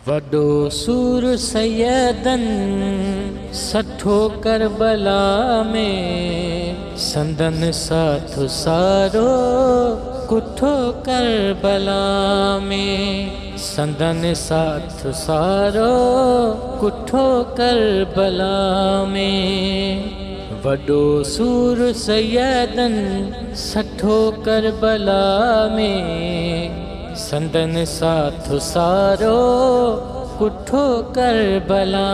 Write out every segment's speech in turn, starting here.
वडो सूर सैयदन सठो करबला में संदन साथ सारो कुठो करबला में संदन साथ सारो कुठो करबला में वडो सूर सैयदन सठो करबला में संदन साथ सारो कुठो करबला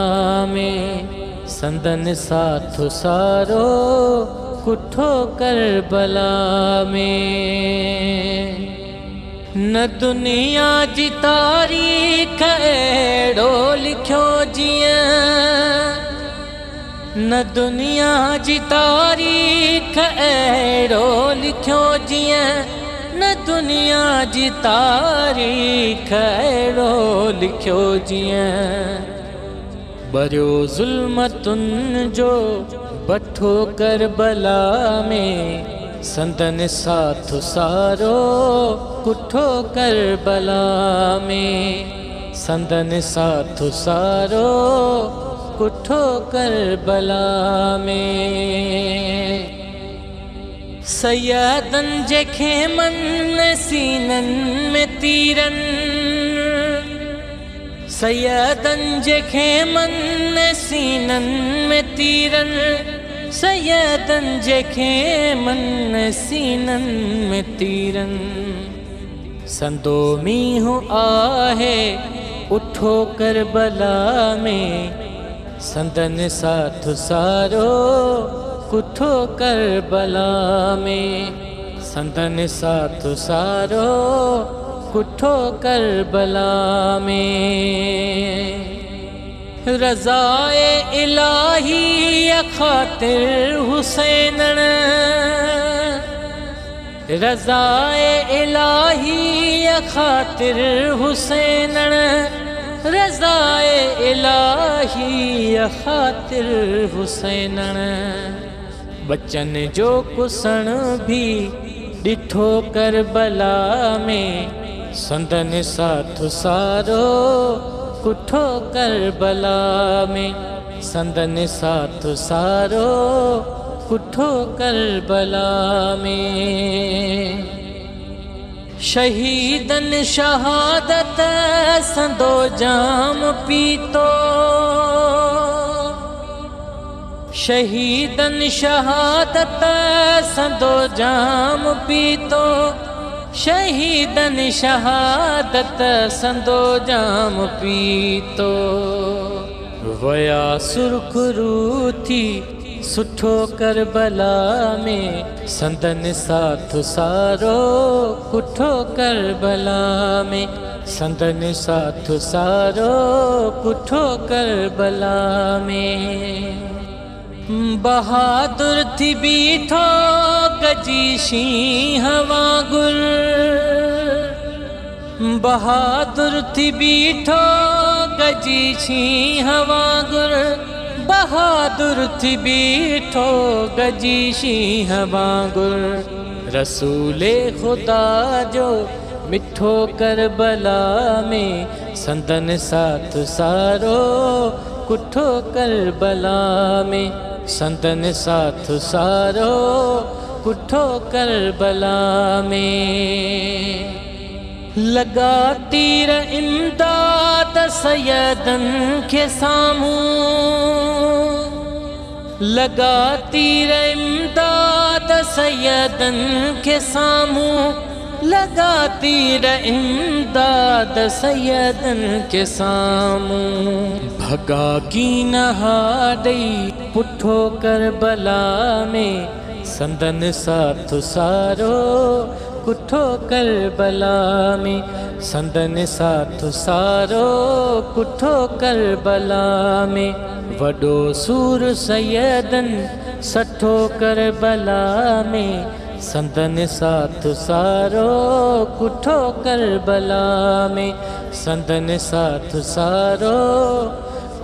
में संदन साथ सारो कुठो करबला में न दुनिया जी तारीख एड़ो लिखो जिया न दुनिया जी तारीख एड़ो लिखो जिया न दुनिया जी तारीख एड़ो लिखो जिया बरियो ज़ुल्मतुन जो बठो करबला में संदन साथ सारो कुठो करबला में संदन साथ सारो कुठो करबला में सैयदन जे खेमन सीनन में तीरन सैयदन जे खेमन सीनन में तीरन सैयदन जे खेमन सीनन में तीरन संदो मींहुं आहे उठो करबला में संदन साथ सारो कुठो करबला में संदन साथ सारो कुठो करबला में रज़ाए इलाही खातिर हुसैनन रज़ाए इलाही खातिर हुसैनन रज़ाए इलाही खातिर हुसैनन बच्चन जो कुसण भी डिठो करबला में संदन साथ सारो कुठो करबला में संदन साथ सारो कुठो करबला में शहीदन शहादत संदो जाम पीतो शहीदन शहादत संदो जाम पीतो शहीदन शहादत संदो जाम पीतो वया सुरखरू थी सुठो करबला में संदन साथ सारो कुठो करबला में संदन साथ सारो कुठो करबला में बहादुर थी बीठो गजी शींह वांगुर बहादुर थी बीठो गजी शींह वांगुर बहादुर थी बीठो गजी शींह वांगुर रसूले खुदा जो मिठो करबला में संदन साथ सारो कुठो करबला में संदन साथ सारो कुठो करबला में लगा तीर इमदाद सैयदन के सामू लगा तीर इमदाद सैयदन के सामू लगा तीर इमदाद सैयदन के सामू भगा की नहादई पुठो करबला में संदन साथ सारो कुठो करबला में संदन साथ सारो कुठो करबला में वडो सूर सैयदन सठो करबला में संदन साथ सारो कुठो करबला में संदन साथ सारो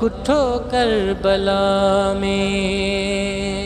कुठो करबला में।